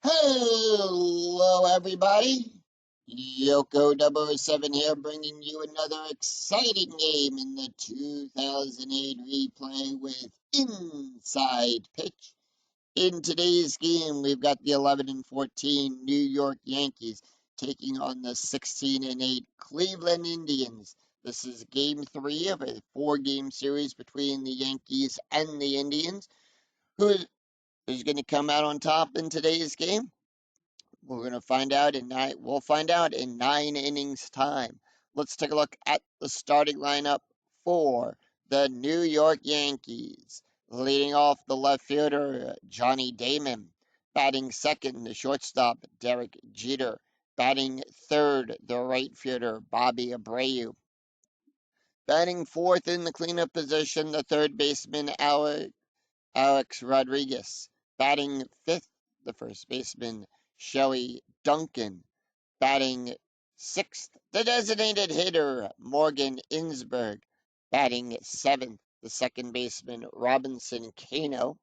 Hello, everybody. Yoko 007 here, bringing you another exciting game in the 2008 replay with Inside Pitch. In today's game, we've got the 11-14 New York Yankees taking on the 16-8 Cleveland Indians. This is game 3 of a 4-game series between the Yankees and the Indians. Who is going to come out on top in today's game? We're going to find out in nine. We'll find out in 9 innings time. Let's take a look at the starting lineup for the New York Yankees. Leading off, the left fielder Johnny Damon. Batting second, the shortstop Derek Jeter. Batting third, the right fielder Bobby Abreu. Batting fourth in the cleanup position, the third baseman Alex Rodriguez. Batting fifth, the first baseman Shelly Duncan. Batting sixth, the designated hitter Morgan Insberg. Batting seventh, the second baseman Robinson Cano.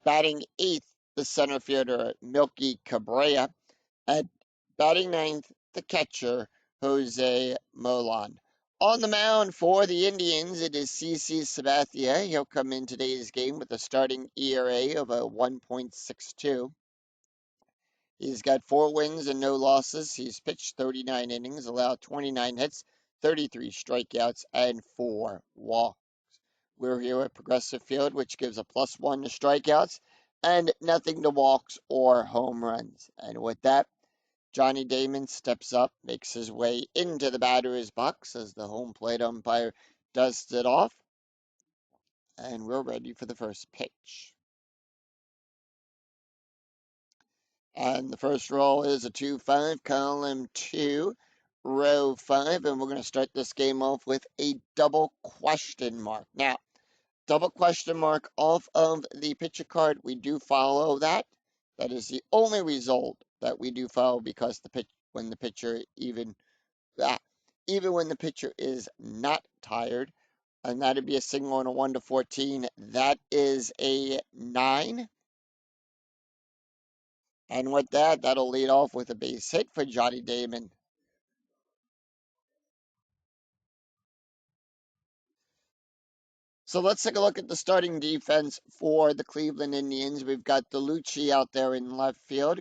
Batting eighth, the center fielder Milky Cabrera. And batting ninth, the catcher Jose Molan. On the mound for the Indians, it is CC Sabathia. He'll come in today's game with a starting ERA of a 1.62. He's got 4 wins and no losses. He's pitched 39 innings, allowed 29 hits, 33 strikeouts, and 4 walks. We're here at Progressive Field, which gives a +1 to strikeouts and nothing to walks or home runs. And with that, Johnny Damon steps up, makes his way into the batter's box as the home plate umpire dusts it off. And we're ready for the first pitch. And the first roll is a 2-5, column 2, row 5. And we're going to start this game off with a double question mark. Now, double question mark off of the pitcher card, we do follow that. That is the only result that we do follow because when the pitcher even when the pitcher is not tired, and that'd be a single on a 1-14. That is a 9. And with that, that'll lead off with a base hit for Johnny Damon. So let's take a look at the starting defense for the Cleveland Indians. We've got DeLucci out there in left field.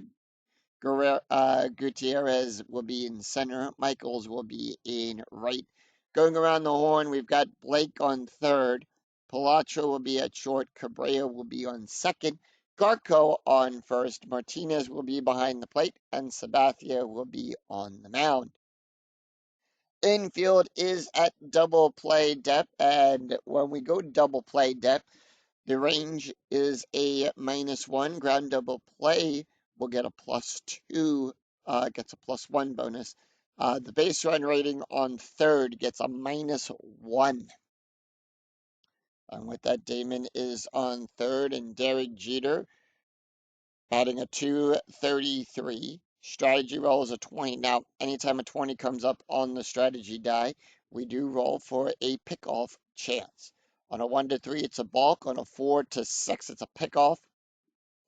Gutierrez will be in center. Michaels will be in right. Going around the horn, we've got Blake on third. Palatra will be at short. Cabrera will be on second. Garco on first. Martinez will be behind the plate. And Sabathia will be on the mound. Infield is at double play depth. And when we go double play depth, the range is a -1. Ground double play will get a +2, gets a +1 bonus. The base run rating on third gets a -1. And with that, Damon is on third, and Derek Jeter batting a 233. Strategy roll is a 20. Now, anytime a 20 comes up on the strategy die, we do roll for a pickoff chance. On a 1-3, it's a balk. On a 4-6, it's a pickoff.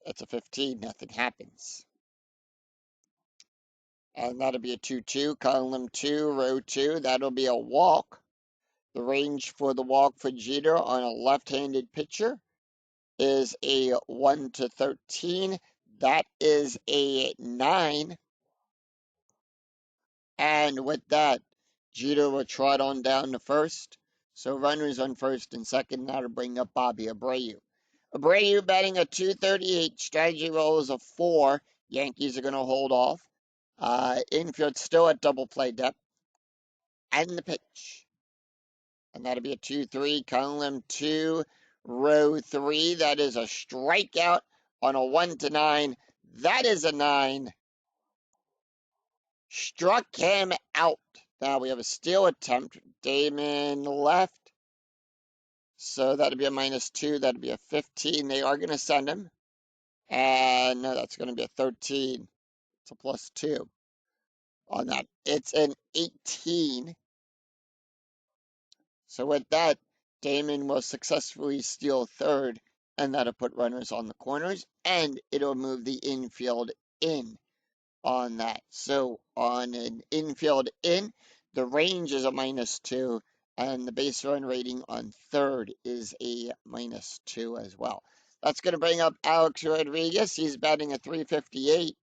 It's a 15. Nothing happens. And that'll be a 2-2, column 2, row 2. That'll be a walk. The range for the walk for Jeter on a left-handed pitcher is a 1-13. That is a 9. And with that, Jeter will trot on down to first. So runners on first and second. That'll bring up Bobby Abreu. Abreu batting a 238. Strategy roll is a 4. Yankees are going to hold off. Infield still at double play depth. And the pitch. And that'll be a 2-3, column 2, row 3. That is a strikeout on a 1-9. That is a 9. Struck him out. Now we have a steal attempt. Damon left. So that'll be a -2. That'll be a 15. They are going to send him. And no, that's going to be a 13. It's a +2 on that. It's an 18. So with that, Damon will successfully steal third, and that'll put runners on the corners, and it'll move the infield in on that. So on an infield in, the range is a -2, and the base run rating on third is a -2 as well. That's going to bring up Alex Rodriguez. He's batting a 358.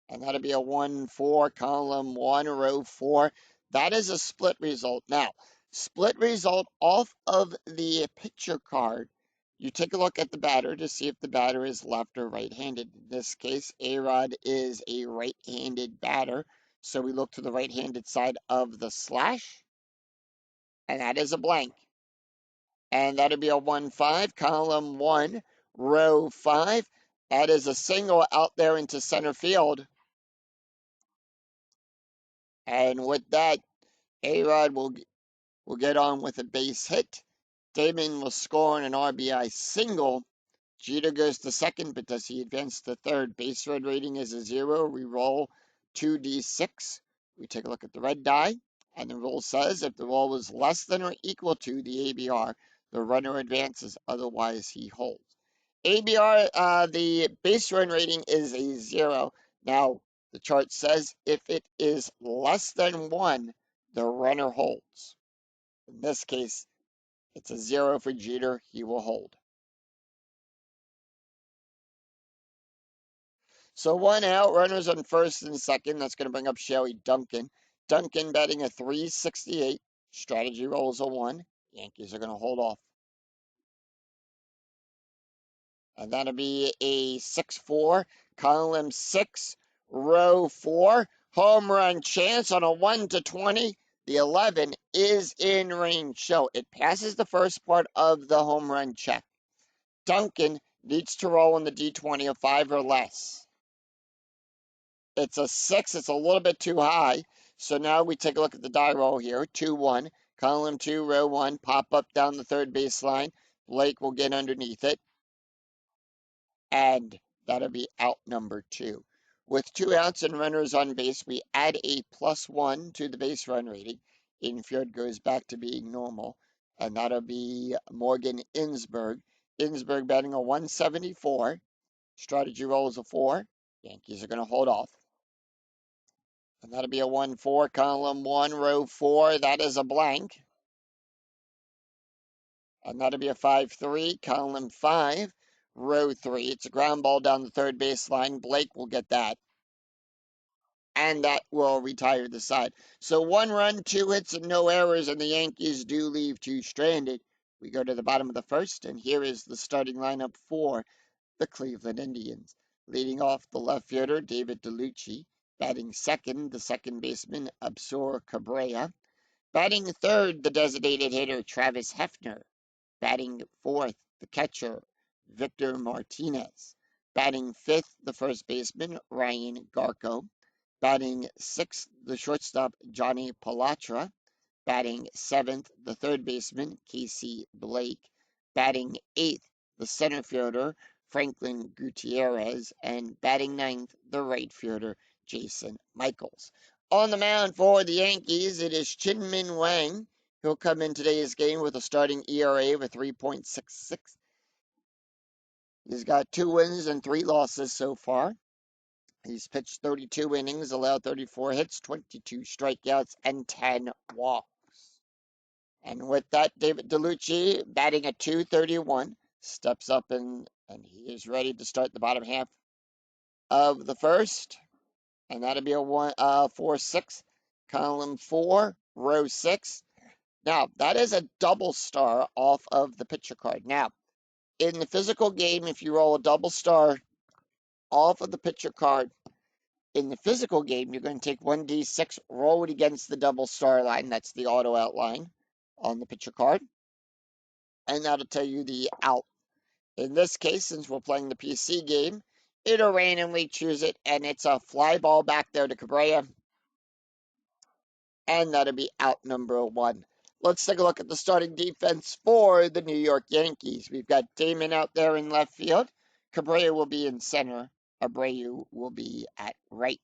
And that'll be a 1-4, column 1, row 4. That is a split result. Now, split result off of the picture card. You take a look at the batter to see if the batter is left or right-handed. In this case, A-Rod is a right-handed batter, so we look to the right-handed side of the slash, and that is a blank. And that'll be a 1-5, column 1, row 5. That is a single out there into center field. And with that, A-Rod will get on with a base hit. Damon will score on an RBI single. Jeter goes to second, but does he advance to third? Base run rating is a 0. We roll 2d6. We take a look at the red die, and the rule says if the roll is less than or equal to the ABR, the runner advances, otherwise he holds. ABR, the base run rating is a 0. Now, the chart says if it is less than 1, the runner holds. In this case, it's a 0 for Jeter. He will hold. So 1 out, runners on first and second. That's going to bring up Shelly Duncan. Duncan batting a 368. Strategy rolls a 1. Yankees are going to hold off. And that'll be a 6-4, column 6, row 4. Home run chance on a 1-20. The 11 is in range. So it passes the first part of the home run check. Duncan needs to roll in the D20 of 5 or less. It's a 6. It's a little bit too high. So now we take a look at the die roll here. 2-1. Column 2, row 1. Pop up down the third baseline. Blake will get underneath it. And that'll be out number 2. With 2 outs and runners on base, we add a +1 to the base run rating. Infield goes back to being normal. And that'll be Morgan Insberg. Insberg batting a 174. Strategy roll is a 4. Yankees are going to hold off. And that'll be a 1-4, column 1, row 4. That is a blank. And that'll be a 5-3, column 5, row 3. It's a ground ball down the third baseline. Blake will get that. And that will retire the side. So 1 run, 2 hits, and no errors, and the Yankees do leave 2 stranded. We go to the bottom of the first, and here is the starting lineup for the Cleveland Indians. Leading off, the left fielder, David DeLucci. Batting second, the second baseman, Absor Cabrera. Batting third, the designated hitter, Travis Hefner. Batting fourth, the catcher, Victor Martinez. Batting fifth, the first baseman, Ryan Garco. Batting sixth, the shortstop, Johnny Palatra. Batting seventh, the third baseman, Casey Blake. Batting eighth, the center fielder, Franklin Gutierrez. And batting ninth, the right fielder, Jason Michaels. On the mound for the Yankees, it is Chin-Min Wang. He'll come in today's game with a starting ERA of a 3.66. He's got 2 wins and 3 losses so far. He's pitched 32 innings, allowed 34 hits, 22 strikeouts, and 10 walks. And with that, David DeLucci batting at 231, steps up and he is ready to start the bottom half of the first. And that'll be a 4-6, column 4, row 6. Now, that is a double star off of the picture card. Now, in the physical game, if you roll a double star off of the picture card, in the physical game, you're going to take 1d6, roll it against the double star line. That's the auto outline on the picture card. And that'll tell you the out. In this case, since we're playing the PC game, it'll randomly choose it, and it's a fly ball back there to Cabrera. And that'll be out number 1. Let's take a look at the starting defense for the New York Yankees. We've got Damon out there in left field. Cabrera will be in center. Abreu will be at right.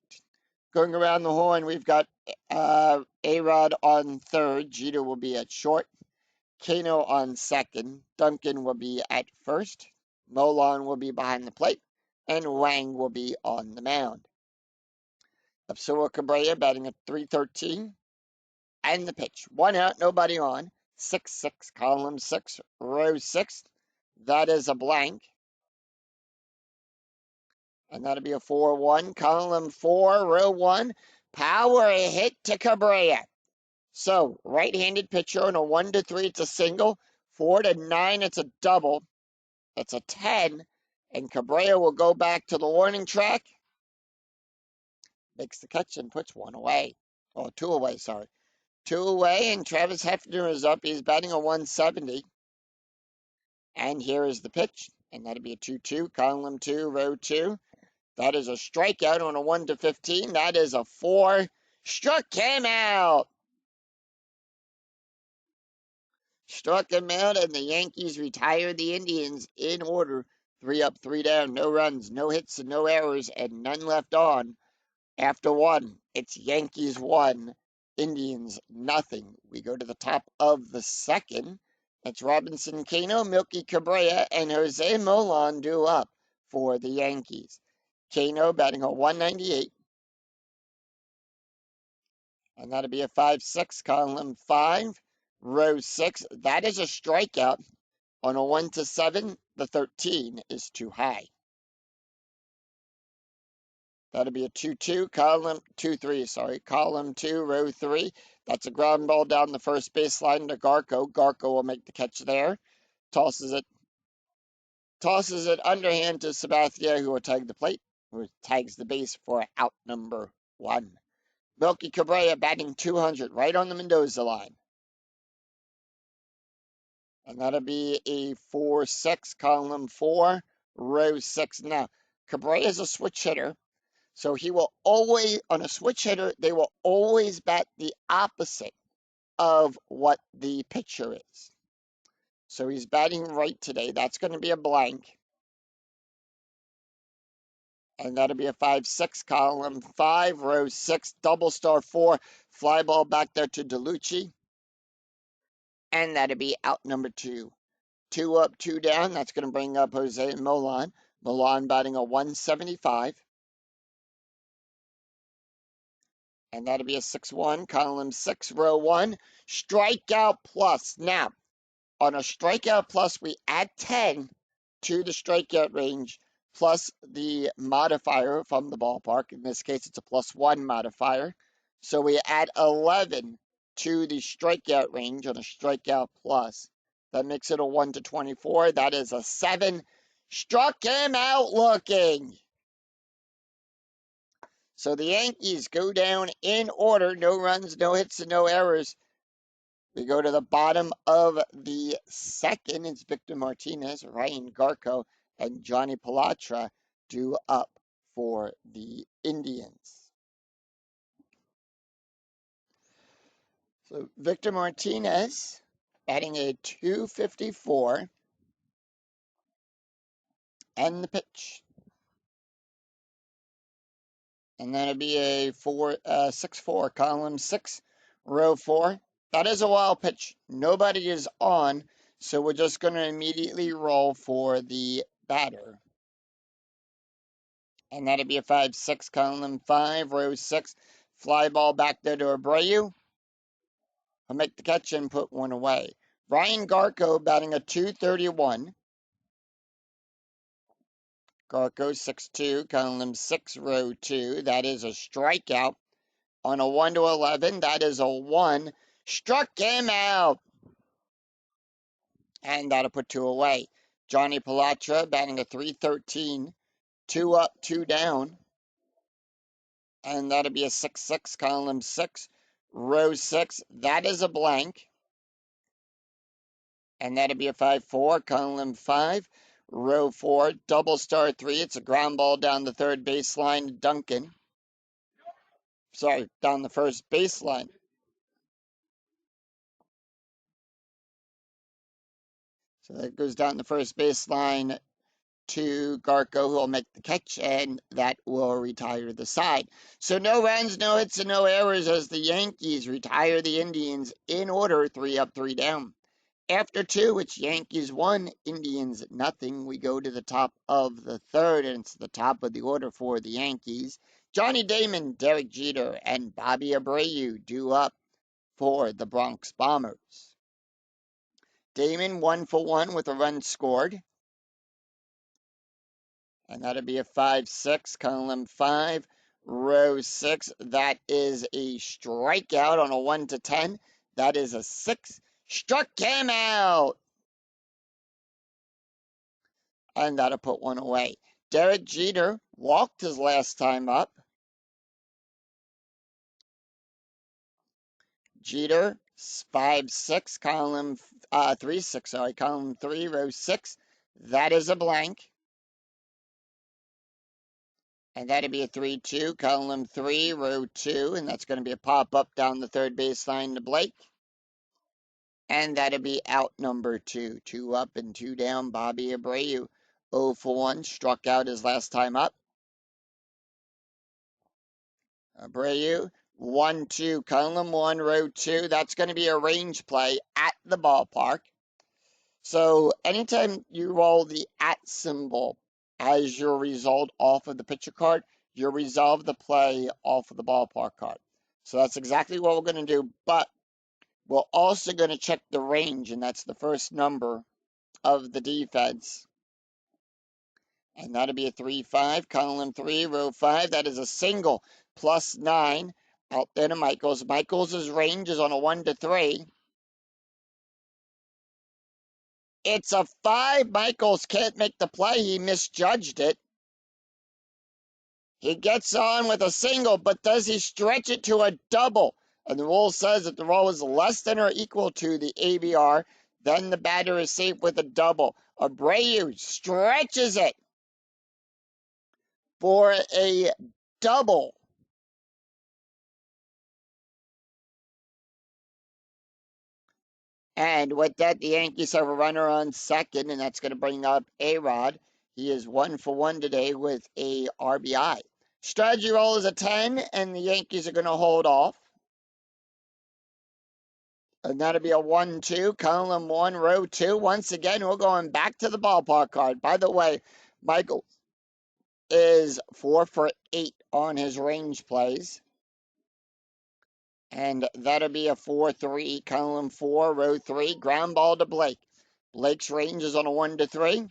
Going around the horn, we've got A-Rod on third. Jeter will be at short. Kano on second. Duncan will be at first. Molan will be behind the plate, and Wang will be on the mound. Absua Cabrera batting at 313. And the pitch. 1 out, nobody on. 6-6, column 6, row 6. That is a blank. And that'll be a 4-1, column 4, row 1. Power hit to Cabrera. So, right-handed pitcher on a 1-3, it's a single. 4-9, it's a double. It's a 10. And Cabrera will go back to the warning track. Makes the catch and puts one away. Oh, two away, sorry. Two away, and Travis Hefner is up. He's batting a 170. And here is the pitch. And that'll be a 2-2, column 2, row 2. That is a strikeout on a 1-15. That is a 4. Struck him out. Struck him out, and the Yankees retire the Indians in order. 3 up, 3 down, no runs, no hits, and no errors, and none left on. After 1, it's Yankees 1, Indians nothing. We go to the top of the second. It's Robinson Cano, Milky Cabrera, and Jose Molan due up for the Yankees. Cano batting a 198. And that'll be a 5-6, column 5, row 6. That is a strikeout. On a 1-7, the 13 is too high. That'll be a 2-2, column 2-3, sorry, column 2, row 3. That's a ground ball down the first baseline to Garco. Garco will make the catch there. Tosses it underhand to Sabathia, who will tag the plate, who tags the base for out number 1. Milky Cabrera batting 200 right on the Mendoza line. And that'll be a 4-6, column 4, row 6. Now, Cabrera is a switch hitter, so he will always, on a switch hitter, they will always bat the opposite of what the pitcher is. So he's batting right today. That's going to be a blank. And that'll be a 5-6, column 5, row 6, double star 4, fly ball back there to DeLucci. And that'll be out number 2. 2 up, 2 down. That's going to bring up Jose Molan. Molan batting a 175. And that'll be a 6-1, column 6, row 1. Strikeout plus. Now, on a strikeout plus, we add 10 to the strikeout range plus the modifier from the ballpark. In this case, it's a +1 modifier. So we add 11 to the strikeout range on a strikeout plus. That makes it a 1-24. That is a 7. Struck him out looking. So the Yankees go down in order. No runs, no hits, and no errors. We go to the bottom of the second. It's Victor Martinez, Ryan Garco, and Johnny Palatra due up for the Indians. So Victor Martinez batting a 254. And the pitch. And that'll be a 6-4, column 6, row 4. That is a wild pitch. Nobody is on, so we're just going to immediately roll for the batter. And that'll be a 5-6, column 5, row 6. Fly ball back there to Abreu. He'll make the catch and put one away. Ryan Garco batting a 231. Garco 6-2, column 6, row 2. That is a strikeout. On a 1-11, that is a 1. Struck him out. And that'll put 2 away. Johnny Palatra batting a 313. 2 up, 2 down. And that'll be a 6-6, column 6, row 6. That is a blank. And that'll be a 5-4, column 5, row 4, double star 3. It's a ground ball down the third baseline, Duncan. Sorry, down the first baseline. So that goes down the first baseline to Garco, who will make the catch, and that will retire the side. So no runs, no hits, and no errors as the Yankees retire the Indians in order, 3 up, 3 down. After 2, it's Yankees 1, Indians nothing. We go to the top of the 3rd, and it's the top of the order for the Yankees. Johnny Damon, Derek Jeter, and Bobby Abreu due up for the Bronx Bombers. Damon 1 for 1 with a run scored. And that'll be a 5-6, column 5, row 6. That is a strikeout on a 1 to 10. That is a 6. Struck him out. And that'll put 1 away. Derek Jeter walked his last time up. Jeter 5-6, column 3-6, sorry, column 3, row 6. That is a blank. And that'd be a 3-2, column 3, row 2, and that's going to be a pop-up down the third baseline to Blake. And that'd be out number 2. 2 up and 2 down, Bobby Abreu. 0 for 1, struck out his last time up. Abreu, 1-2, column 1, row 2. That's going to be a range play at the ballpark. So anytime you roll the at symbol as your result off of the picture card, you resolve the play off of the ballpark card. So that's exactly what we're going to do, but we're also going to check the range, and that's the first number of the defense. And that'll be a 3-5, column 3, row 5. That is a single, +9 out there to Michaels. Michaels' range is on a 1 to 3. It's a 5. Michaels can't make the play. He misjudged it. He gets on with a single, but does he stretch it to a double? And the rule says that the roll is less than or equal to the ABR, then the batter is safe with a double. Abreu stretches it for a double. And with that, the Yankees have a runner on second, and that's going to bring up A-Rod. He is 1 for 1 today with a RBI. Strategy roll is a 10, and the Yankees are going to hold off. And that'll be a 1-2, column 1, row 2. Once again, we're going back to the ballpark card. By the way, Michael is 4 for 8 on his range plays. And that'll be a 4-3, column 4, row 3. Ground ball to Blake. Blake's range is on a 1 to 3.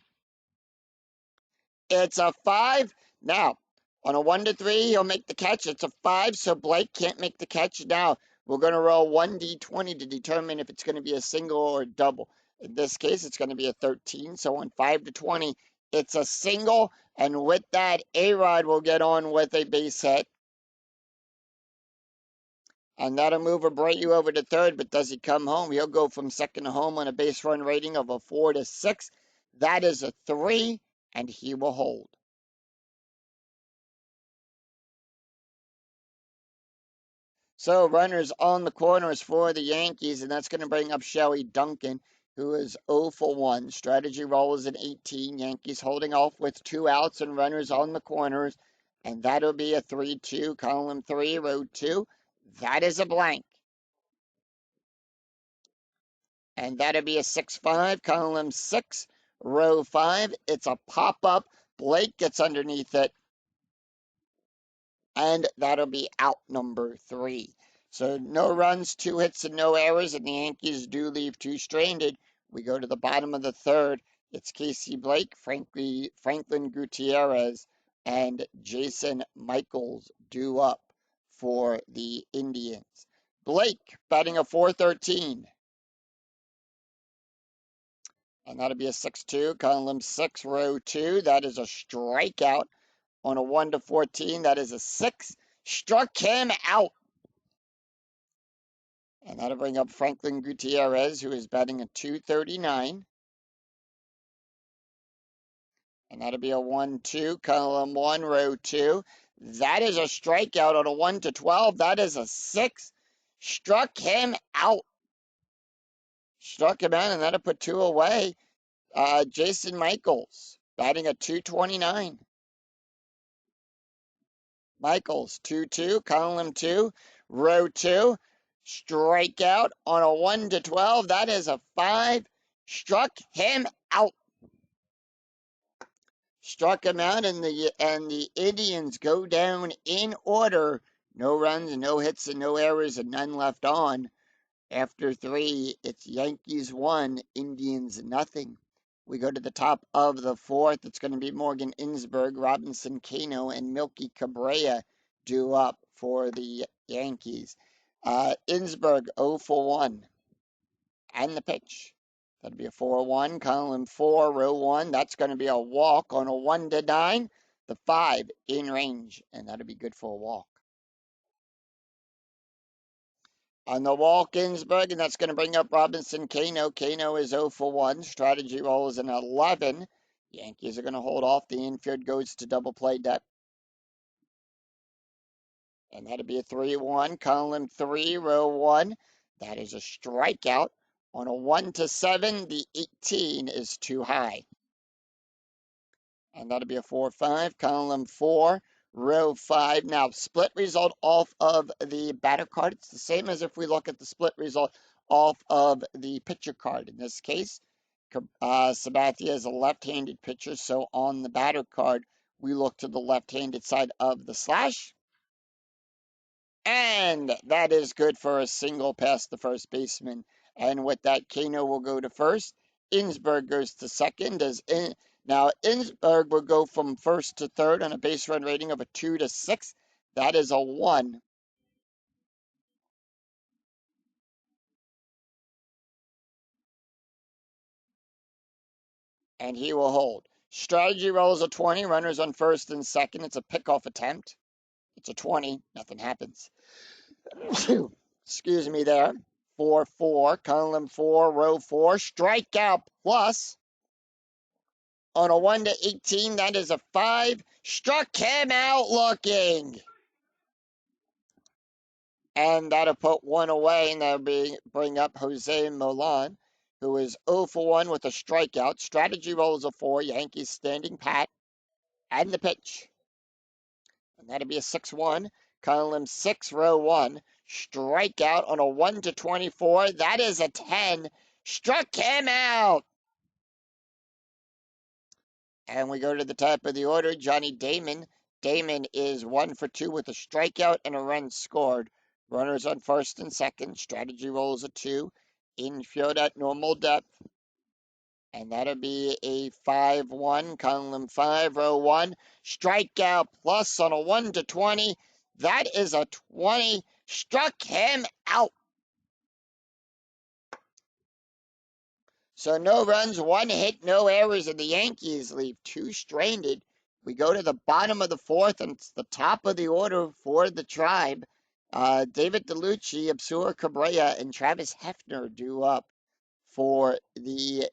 It's a 5. Now, on a 1 to 3, he'll make the catch. It's a 5, so Blake can't make the catch. Now, we're going to roll 1d20 to determine if it's going to be a single or a double. In this case, it's going to be a 13. So on 5 to 20, it's a single. And with that, A-Rod will get on with a base hit. And that'll move Abreu over to third, but does he come home? He'll go from second to home on a base run rating of a 4 to 6. That is a 3, and he will hold. So runners on the corners for the Yankees, and that's going to bring up Shelly Duncan, who is 0 for 1. Strategy roll is an 18. Yankees holding off with 2 outs and runners on the corners, and that'll be a 3-2, column 3, row 2. That is a blank. And that'll be a 6-5, column 6, row 5. It's a pop-up. Blake gets underneath it, and that'll be out number 3. So no runs, 2 hits, and no errors, and the Yankees do leave 2 stranded. We go to the bottom of the 3rd. It's Casey Blake, Franklin Gutierrez, and Jason Michaels due up for the Indians. Blake batting a 413. And that'll be a 6-2, column 6, row 2. That is a strikeout on a 1 to 14. That is a 6. Struck him out. And that'll bring up Franklin Gutierrez, who is batting a 239. And that'll be a 1-2, column 1, row 2. That is a strikeout on a 1 to 12. That is a 6. Struck him out. Struck him out, and that'll put 2 away. Jason Michaels, batting a 229. Michaels, 2-2, column 2, row 2. Strikeout on a 1 to 12. That is a 5. struck him out. Struck him out, and the Indians go down in order. No runs, no hits, and no errors, and none left on. After 3, it's Yankees 1, Indians nothing. We go to the top of the 4th. It's going to be Morgan Ensberg, Robinson Cano, and Milky Cabrera due up for the Yankees. Ensberg 0 for 1. And the pitch. That'll be a 4-1. Column 4, row 1. That's going to be a walk on a 1-9. The 5 in range, and that'll be good for a walk. On the walk, Ensberg, and that's going to bring up Robinson Cano. Cano is 0 for 1. Strategy roll is an 11. Yankees are going to hold off. The infield goes to double play depth. And that'll be a 3-1. Column 3, row 1. That is a strikeout. On a 1-7, the 18 is too high. And that'll be a 4-5. Column 4, row 5. Now, split result off of the batter card. It's the same as if we look at the split result off of the pitcher card. In this case, Sabathia is a left-handed pitcher, so on the batter card, we look to the left-handed side of the slash. And that is good for a single past the first baseman. And with that, Cano will go to first. Ensberg goes to second. Now, Ensberg will go from first to third on a base run rating of a 2-6. That is a 1. And he will hold. Strategy rolls a 20. Runners on first and second. It's a pickoff attempt. It's a 20. Nothing happens. Excuse me there. 4-4. Column 4, row 4. Strikeout plus. On a 1-18, that is a 5. Struck him out looking. And that'll put 1 away, and that'll bring up Jose Milan, who is 0 for 1 with a strikeout. Strategy rolls a 4. Yankees standing pat. And the pitch. And that'll be a 6-1. Column 6, row 1. Strikeout on a 1-24. That is a 10. Struck him out. And we go to the top of the order, Johnny Damon. Damon is 1 for 2 with a strikeout and a run scored. Runners on first and second. Strategy rolls a 2. Infield at normal depth. And that'll be a 5-1. Column 5, row 1. Strikeout plus on a 1-20. That is a 20. Struck him out. So no runs, 1 hit, no errors, and the Yankees leave 2 stranded. We go to the bottom of the 4th, and it's the top of the order for the Tribe. David DeLucci, Absur Cabrera, and Travis Hefner due up for the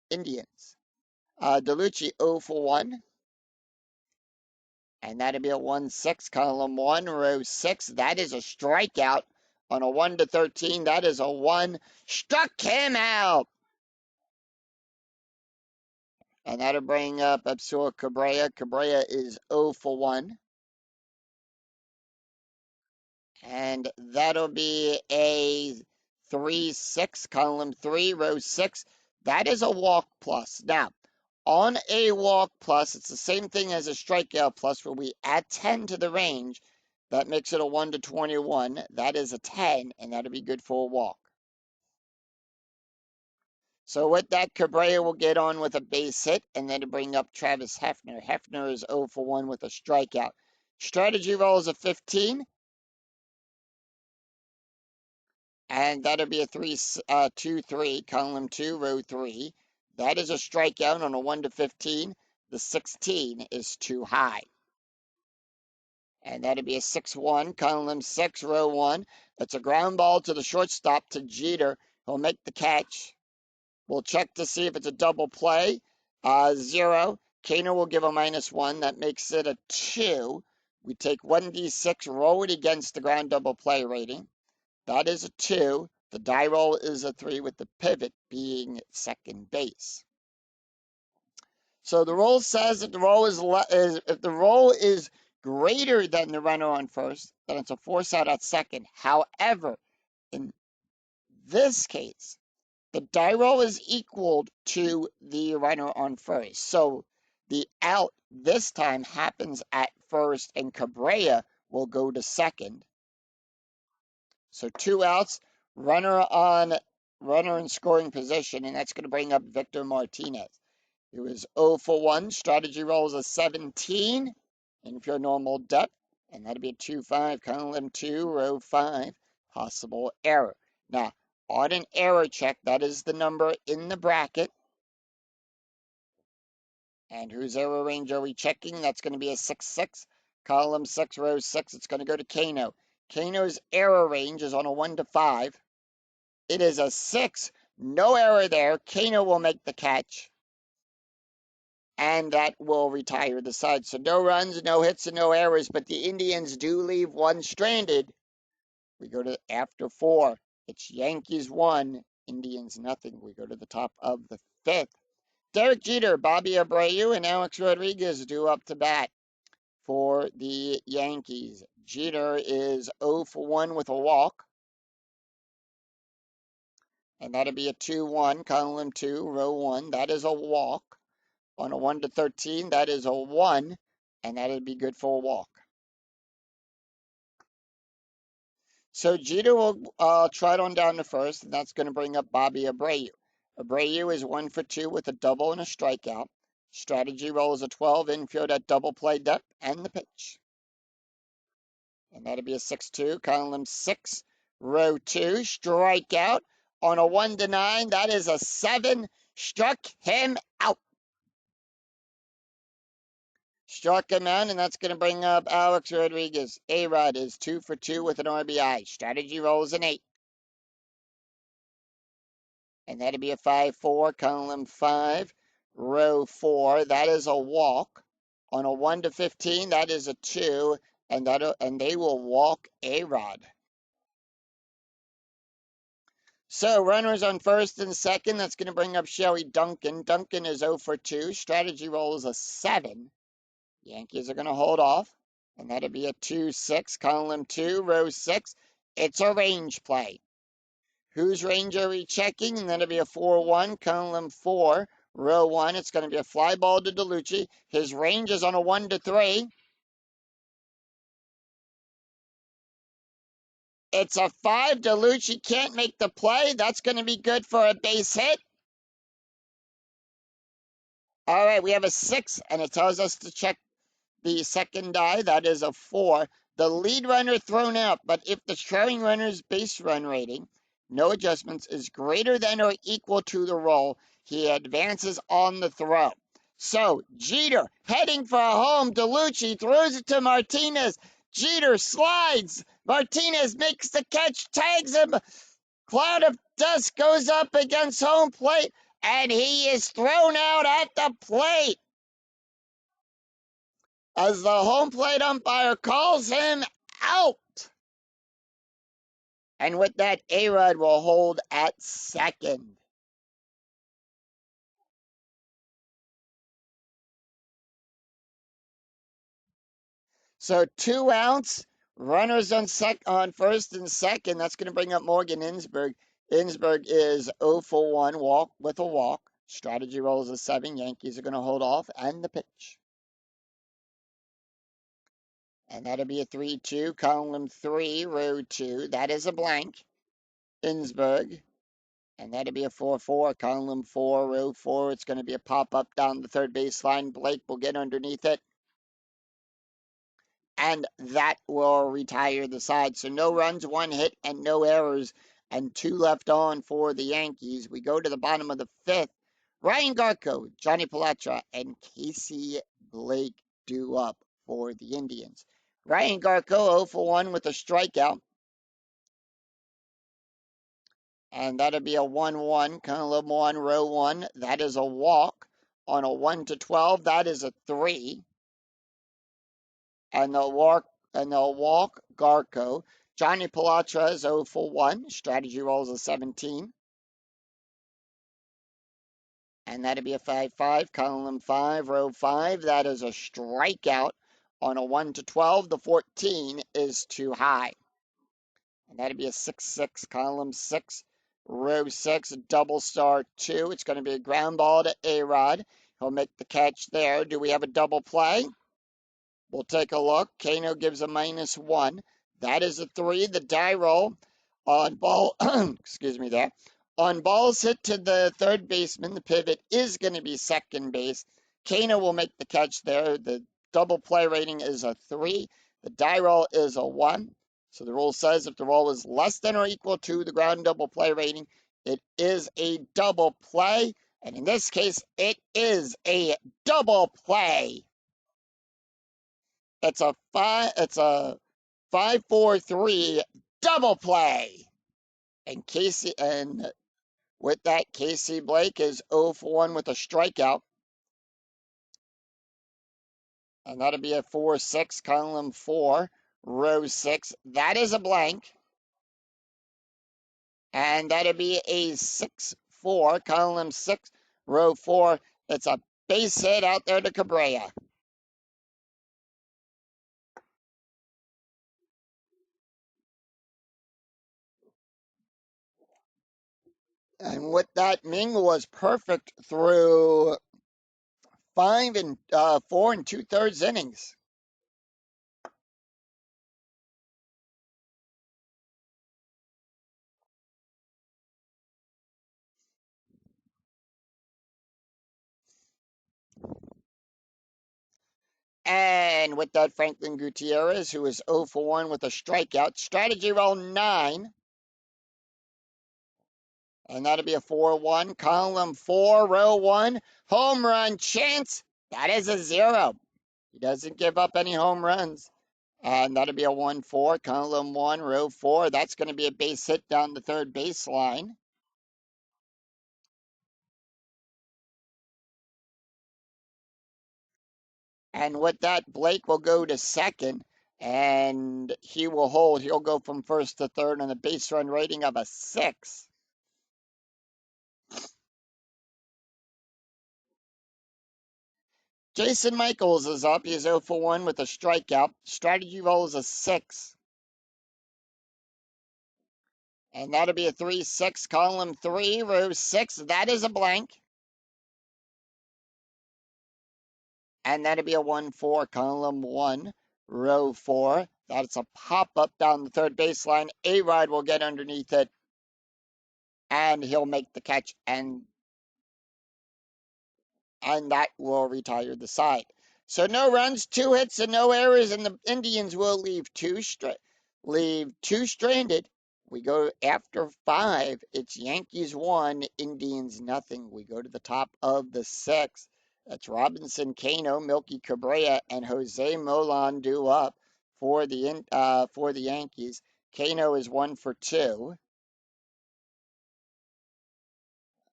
Indians. DeLucci 0 for 1. And that'll be a 1-6. Column 1, row 6. That is a strikeout. On a 1-13, that is a 1. Struck him out. And that'll bring up Absur Cabrera. Cabrera is 0 for 1. And that'll be a 3-6. Column 3, row 6. That is a walk plus. Now, on a walk plus, it's the same thing as a strikeout plus, where we add 10 to the range. That makes it a 1-21. That is a 10, and that'll be good for a walk. So with that, Cabrera will get on with a base hit, and then to bring up Travis Hefner. Hefner is 0 for 1 with a strikeout. Strategy roll is a 15. And that'll be a 2-3, column 2, row 3. That is a strikeout on a 1-15. The 16 is too high. And that'll be a 6-1, column 6, row 1. That's a ground ball to the shortstop, to Jeter. He'll make the catch. We'll check to see if it's a double play. 0. Cano will give a -1. That makes it a 2. We take 1d6, roll it against the ground double play rating. That is a 2. The die roll is a 3, with the pivot being second base. So the rule says if the roll is greater than the runner on first, then it's a force out at second. However, in this case, The die roll is equal to the runner on first. So the out this time happens at first, and Cabrera will go to second. So 2 outs, runner in scoring position, and that's going to bring up Victor Martinez. It was 0 for 1. Strategy rolls a 17 in pure normal depth, and that'd be a 2-5. Column 2, row 5. Possible error. Now, on an error check, that is the number in the bracket. And whose error range are we checking? That's going to be a 6-6. Column 6, row 6. It's going to go to Kano. Kano's error range is on a 1 to 5. It is a 6. No error there. Kano will make the catch. And that will retire the side. So no runs, no hits, and no errors. But the Indians do leave one stranded. We go to after 4. It's Yankees 1, Indians nothing. We go to the top of the 5th. Derek Jeter, Bobby Abreu, and Alex Rodriguez due up to bat for the Yankees. Jeter is 0 for 1 with a walk. And that'll be a 2-1, column 2, row 1. That is a walk. On a 1 to 13, that is a 1, and that'll be good for a walk. So Jeter will trot on down to first, and that's going to bring up Bobby Abreu. Abreu is 1 for 2 with a double and a strikeout. Strategy rolls a 12, infield at double play depth, and the pitch. And that'll be a 6-2, column 6, row 2, strikeout. On a 1 to 9, that is a 7, struck him out. Struck him out, and that's going to bring up Alex Rodriguez. A-Rod is 2 for 2 with an RBI. Strategy rolls an 8. And that'll be a 5-4, column 5, row 4. That is a walk. On a 1 to 15, that is a 2, and they will walk A-Rod. So runners on first and second, that's going to bring up Shelly Duncan. Duncan is 0 for 2. Strategy rolls a 7. Yankees are going to hold off. And that'll be a 2-6, column 2, row 6. It's a range play. Whose range are we checking? And that'll be a 4-1, column 4, row 1. It's going to be a fly ball to DeLucci. His range is on a 1 to 3. It's a 5. DeLucci can't make the play. That's going to be good for a base hit. All right, we have a 6, and it tells us to check the second die. That is a 4. The lead runner thrown out, but if the trailing runner's base run rating, no adjustments, is greater than or equal to the roll, he advances on the throw. So Jeter heading for a home. DeLucci throws it to Martinez. Jeter slides. Martinez makes the catch, tags him. Cloud of dust goes up against home plate, and he is thrown out at the plate as the home plate umpire calls him out. And with that, A-Rod will hold at second. So 2 outs, runners on first and second. That's going to bring up Morgan Insberg. Insberg is 0 for 1 walk with a walk. Strategy rolls a 7. Yankees are going to hold off, and the pitch. And that'll be a 3-2, column 3, row 2. That is a blank. Insberg. And that'll be a 4-4, column 4, row 4. It's going to be a pop-up down the third baseline. Blake will get underneath it. And that will retire the side. So no runs, 1 hit, and no errors, and 2 left on for the Yankees. We go to the bottom of the 5th. Ryan Garco, Johnny Palatra, and Casey Blake due up for the Indians. Ryan Garco 0 for 1 with a strikeout. And that'll be a 1-1, column 1, row 1. That is a walk. On a 1 to 12, that is a 3. And they'll walk Garco. Johnny Palatra is 0 for 1. Strategy rolls a 17. And that'll be a 5-5, column 5, row 5. That is a strikeout. On a 1 to 12, the 14 is too high. And that'll be a 6-6, column 6, row 6, double star 2. It's going to be a ground ball to A-Rod. He'll make the catch there. Do we have a double play? We'll take a look. Kano gives a -1. That is a 3. The die roll on ball, excuse me there. On balls hit to the third baseman, the pivot is going to be second base. Kano will make the catch there. The double play rating is a 3. The die roll is a 1. So the rule says if the roll is less than or equal to the ground double play rating, it is a double play. And in this case, it is a double play. It's a 5-4-3 double play. And with that, Casey Blake is 0 for 1 with a strikeout. And that'll be a 4-6, column 4, row 6. That is a blank. And that'll be a 6-4, column 6, row 4. It's a base hit out there to Cabrera. And with that, Ming was perfect through 4 2/3 innings. And with that, Franklin Gutierrez, who is 0 for 1 with a strikeout. Strategy roll 9. And that'll be a 4-1. Column 4, row 1. Home run chance. That is a 0. He doesn't give up any home runs. And that'll be a 1-4. Column 1, row 4. That's going to be a base hit down the third baseline. And with that, Blake will go to second, and he will hold. He'll go from first to third on a base run rating of a 6. Jason Michaels is up. He's 0 for 1 with a strikeout. Strategy roll is a 6. And that'll be a 3-6, column 3, row 6. That is a blank. And that'll be a 1-4, column 1, row 4. That's a pop-up down the third baseline. A-Rod will get underneath it, and he'll make the catch, and that will retire the side. So no runs, 2 hits, and no errors, and the Indians will leave two stranded. We go after 5. It's Yankees 1, Indians nothing. We go to the top of the 6th. That's Robinson Cano, Milky Cabrera, and Jose Molan due up for the Yankees. Cano is 1 for 2.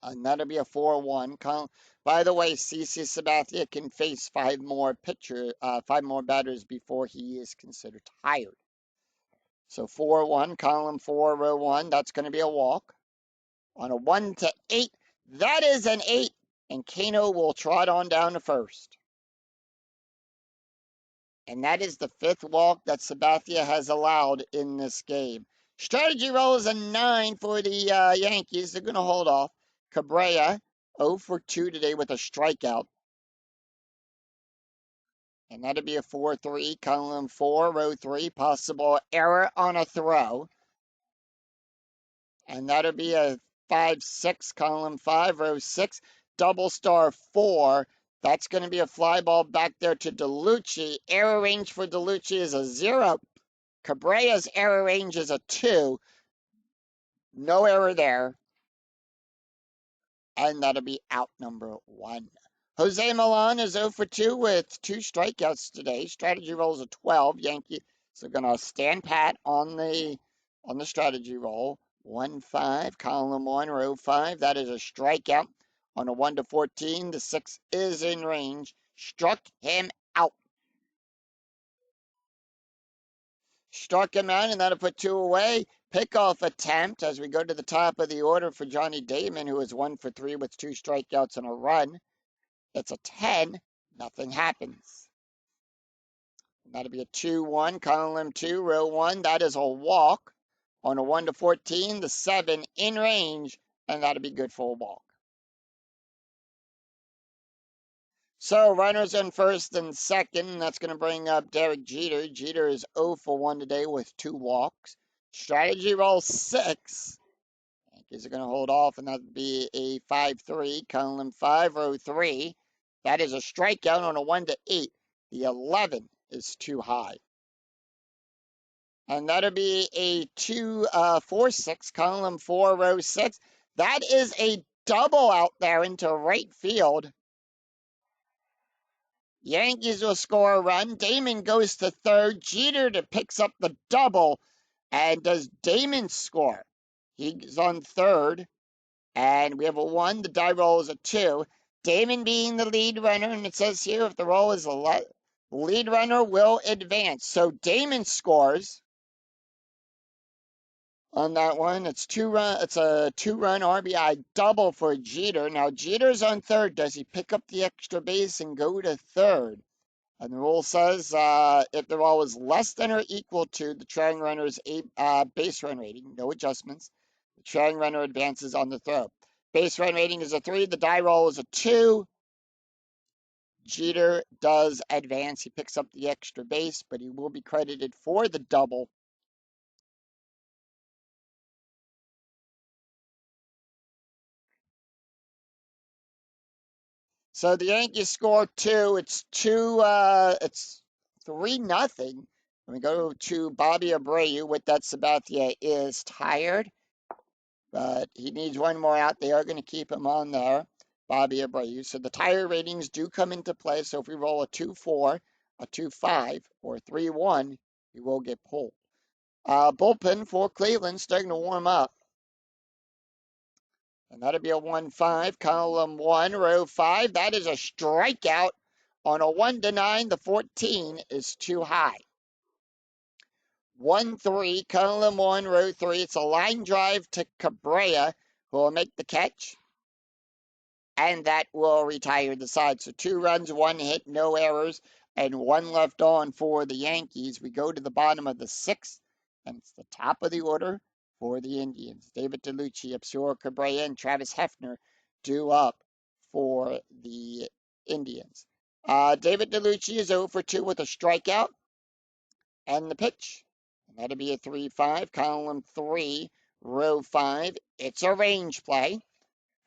And that'll be a 4-1. By the way, CC Sabathia can face 5 more batters before he is considered tired. So 4-1, column 4, row 1. That's going to be a walk. On a 1-8, that is an 8, and Kano will trot on down to first. And that is the 5th walk that Sabathia has allowed in this game. Strategy roll is a 9 for the Yankees. They're going to hold off. Cabrera, 0 for 2 today with a strikeout. And that'll be a 4-3, column 4, row 3. Possible error on a throw. And that'll be a 5-6, column 5, row 6, double star 4. That's going to be a fly ball back there to DeLucci. Error range for DeLucci is a 0. Cabrera's error range is a 2. No error there. And that'll be out number 1. Jose Milan is 0 for 2 with 2 strikeouts today. Strategy roll is a 12. Yankees are going to stand pat on the strategy roll. 1-5, column 1, row 5. That is a strikeout. On a 1-14, the 6 is in range. Struck him out. Struck him out, and that'll put 2 away. Pickoff attempt as we go to the top of the order for Johnny Damon, who is 1 for 3 with 2 strikeouts and a run. It's a 10. Nothing happens. That'll be a 2-1, column 2, row 1. That is a walk. On a 1 to 14, the 7 in range, and that'll be good for a walk. So runners in first and second. That's going to bring up Derek Jeter. Jeter is 0 for 1 today with 2 walks. Strategy roll 6. Yankees are going to hold off, and that'd be a 5-3. Column 5, row 3. That is a strikeout on a 1 to 8. The 11 is too high. And that'll be a 2-4-6. Column 4, row 6. That is a double out there into right field. Yankees will score a run. Damon goes to third. Jeter picks up the double. And does Damon score? He's on third. And we have a 1. The die roll is a 2. Damon being the lead runner. And it says here if the roll is a lead runner will advance. So Damon scores on that one. It's a 2-run RBI double for Jeter. Now Jeter's on third. Does he pick up the extra base and go to third? And the rule says if the ball is less than or equal to the trailing runner's base run rating, no adjustments, the trailing runner advances on the throw. Base run rating is a 3. The die roll is a 2. Jeter does advance. He picks up the extra base, but he will be credited for the double. So the Yankees score 2. It's 3-0. When we go to Bobby Abreu with that, Sabathia is tired, but he needs one more out. They are going to keep him on there, Bobby Abreu. So the tire ratings do come into play. So if we roll a 2-4, a 2-5, or a 3-1, he will get pulled. Bullpen for Cleveland starting to warm up. And that'll be a 1-5, column 1, row 5. That is a strikeout on a 1 to 9. The 14 is too high. 1-3, column 1, row 3. It's a line drive to Cabrera, who will make the catch. And that will retire the side. So 2 runs, 1 hit, no errors, and 1 left on for the Yankees. We go to the bottom of the 6th, and it's the top of the order for the Indians. David DeLucci, Absur Cabrera, and Travis Hefner due up for the Indians. David DeLucci is 0 for 2 with a strikeout and the pitch. And that'll be a 3-5, column 3, row 5. It's a range play.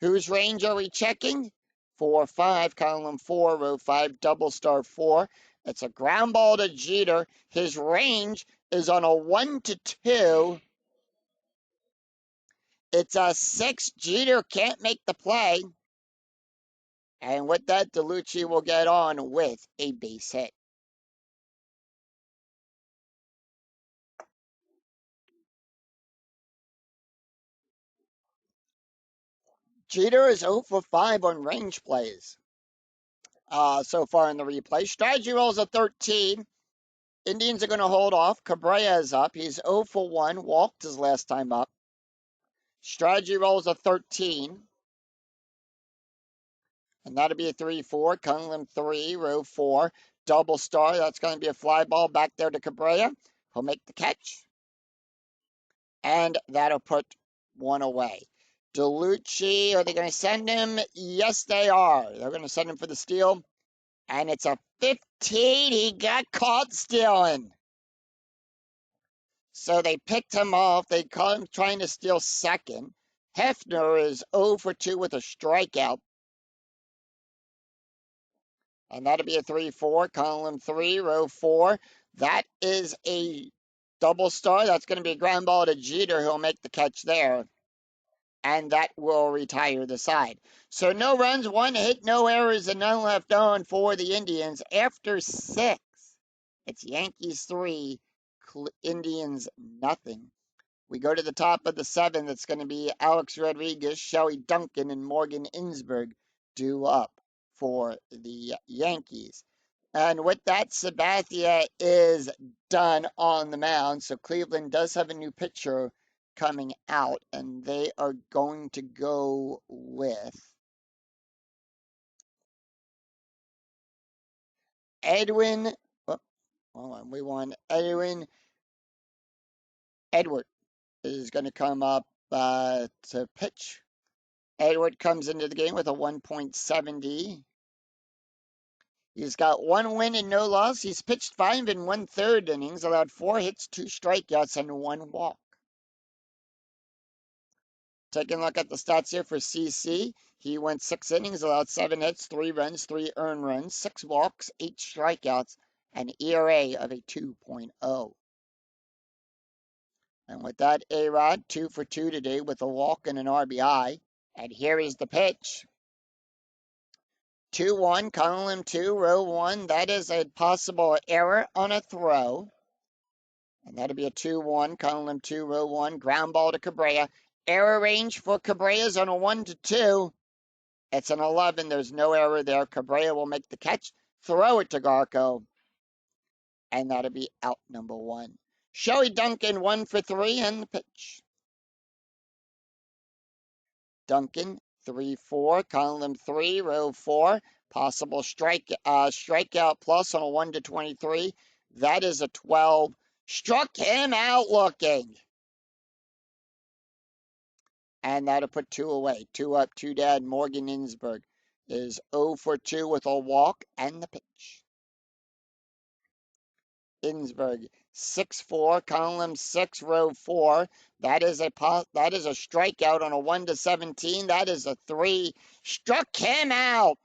Whose range are we checking? 4-5, column 4, row 5, double star 4. It's a ground ball to Jeter. His range is on a 1 to 2. It's a 6. Jeter can't make the play. And with that, DeLucci will get on with a base hit. Jeter is 0 for 5 on range plays so far in the replay. Strategy rolls a 13. Indians are going to hold off. Cabrera is up. He's 0 for 1. Walked his last time up. Strategy rolls a 13. And that'll be a 3-4. Column 3, row 4. Double star. That's going to be a fly ball back there to Cabrera. He'll make the catch. And that'll put 1 away. DeLucci, are they going to send him? Yes, they are. They're going to send him for the steal. And it's a 15. He got caught stealing. So they picked him off. They caught him trying to steal second. Hefner is 0 for 2 with a strikeout. And that'll be a 3-4, column 3, row 4. That is a double star. That's going to be a ground ball to Jeter, who'll make the catch there. And that will retire the side. So no runs, 1 hit, no errors, and none left on for the Indians. After 6, it's Yankees 3, Indians nothing. We go to the top of the 7th. It's going to be Alex Rodriguez, Shelly Duncan, and Morgan Insberg due up for the Yankees. And with that, Sabathia is done on the mound. So Cleveland does have a new pitcher coming out, and they are going to go with Edwin. Oh, hold on, we want Edwin Edward. is going to come up to pitch. Edward comes into the game with a 1.70. He's got 1 win and no loss. He's pitched 5 1/3 innings, allowed 4 hits, 2 strikeouts, and 1 walk. Taking a look at the stats here for CC. He went 6 innings, allowed 7 hits, 3 runs, 3 earned runs, 6 walks, 8 strikeouts, and an ERA of a 2.0. And with that, A-Rod, 2 for 2 today with a walk and an RBI. And here is the pitch. 2-1, column 2, row 1. That is a possible error on a throw. And that'll be a 2-1, column 2, row 1. Ground ball to Cabrera. Error range for Cabrera is on a 1-2. It's an 11. There's no error there. Cabrera will make the catch. Throw it to Garco. And that'll be out number 1. Joey Duncan, 1 for 3, and the pitch. Duncan, 3-4, column 3, row 4. Possible strikeout plus on a 1-23. That is a 12. Struck him out looking. And that'll put 2 away. 2 up, 2 down. Morgan Insberg is 0 for 2 with a walk and the pitch. Insberg, 6-4, column 6, row 4. That is a strikeout on a 1-17. That is a 3. Struck him out.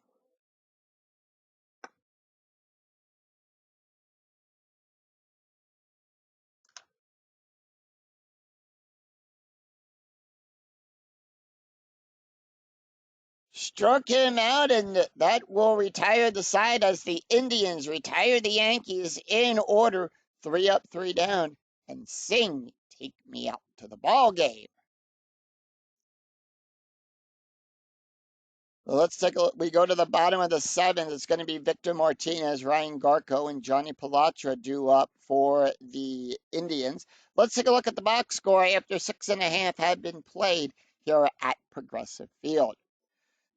Struck him out, and that will retire the side as the Indians retire the Yankees in order, 3 up, 3 down, and sing "Take Me Out to the Ball Game." Well, let's take a look. We go to the bottom of the 7th. It's going to be Victor Martinez, Ryan Garco, and Johnny Pilatra due up for the Indians. Let's take a look at the box score after 6.5 have been played here at Progressive Field.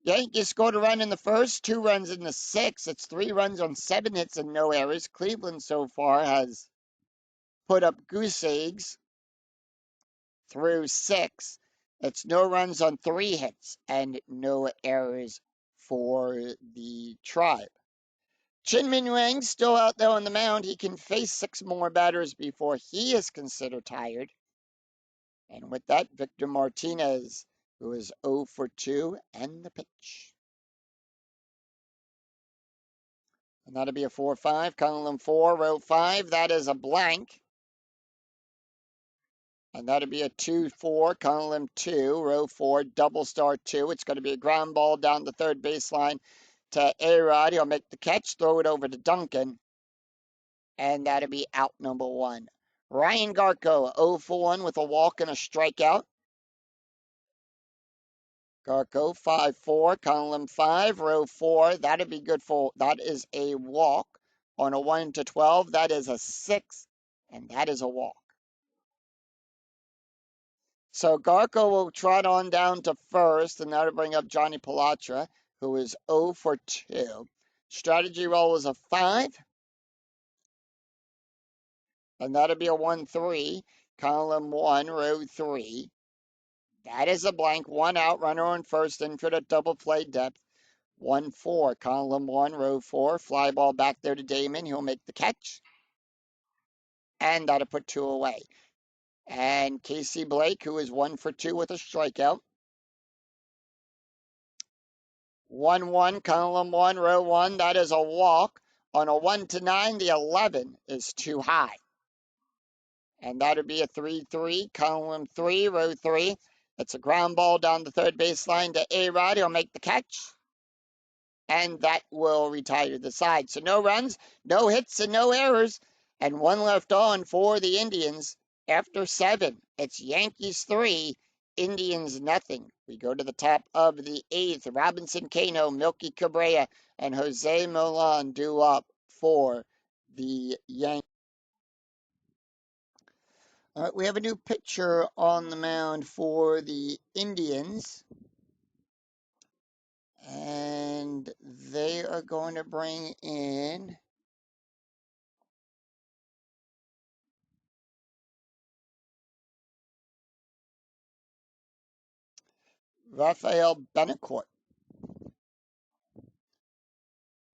Yankees scored a run in the first, 2 runs in the 6th. It's 3 runs on 7 hits and no errors. Cleveland so far has put up goose eggs through 6. It's no runs on 3 hits and no errors for the Tribe. Chin-Min Wang still out there on the mound. He can face 6 more batters before he is considered tired. And with that, Victor Martinez, who is 0 for 2, and the pitch. And that'll be a 4-5, column 4, row 5. That is a blank. And that'll be a 2-4, column 2, row 4, double star 2. It's going to be a ground ball down the third baseline to A-Rod. He'll make the catch, throw it over to Duncan. And that'll be out number 1. Ryan Garco, 0 for 1 with a walk and a strikeout. Garco, 5-4, column 5, row 4. That'd be good for, that is a walk. On a 1-12, that is a 6, and that is a walk. So Garco will trot on down to first, and that'll bring up Johnny Pilatra, who is 0 for 2. Strategy roll is a 5, and that'll be a 1-3, column 1, row 3. That is a blank, 1 out, runner on first, infield at double play depth. 1-4, column 1, row 4, fly ball back there to Damon. He'll make the catch, and that'll put 2 away. And Casey Blake, who is 1 for 2 with a strikeout. 1-1, column 1, row 1, that is a walk. On a 1-9, the 11 is too high. And that'll be a 3-3, column 3, row 3. It's a ground ball down the third baseline to A-Rod. He'll make the catch. And that will retire the side. So no runs, no hits, and no errors. And 1 left on for the Indians after 7. It's Yankees 3, Indians nothing. We go to the top of the 8th. Robinson Cano, Milky Cabrera, and Jose Milan due up for the Yankees. All right, we have a new pitcher on the mound for the Indians. And they are going to bring in Rafael Betancourt.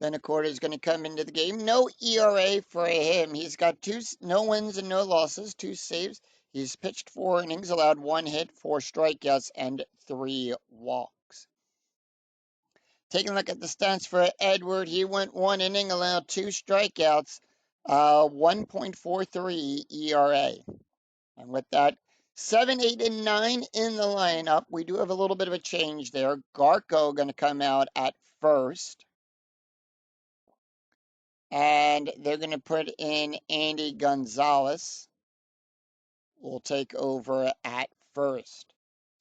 Betancourt is going to come into the game. No ERA for him. He's got no wins and no losses, 2 saves. He's pitched 4 innings, allowed 1 hit, 4 strikeouts, and 3 walks. Taking a look at the stats for Edward, he went 1 inning, allowed 2 strikeouts, 1.43 ERA. And with that, 7, 8, and 9 in the lineup. We do have a little bit of a change there. Garco going to come out at first. And they're going to put in Andy Gonzalez. Will take over at first.